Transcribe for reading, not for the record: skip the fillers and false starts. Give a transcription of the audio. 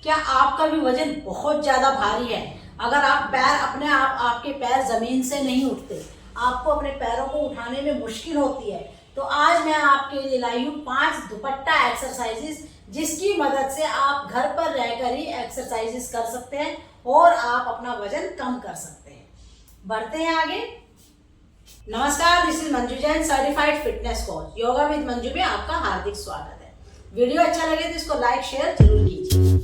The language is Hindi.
क्या आपका भी वजन बहुत ज्यादा भारी है? अगर आप पैर अपने आप आपके पैर जमीन से नहीं उठते, आपको अपने पैरों को उठाने में मुश्किल होती है, तो आज मैं आपके लिए लाई हूँ 5 दुपट्टा एक्सरसाइजेस, जिसकी मदद से आप घर पर रहकर ही एक्सरसाइजेस कर सकते हैं और आप अपना वजन कम कर सकते हैं। बढ़ते हैं आगे। नमस्कार, this is Manju Jain, certified fitness coach. Yoga with Manju में आपका हार्दिक स्वागत है। वीडियो अच्छा लगे तो इसको लाइक शेयर जरूर कीजिए।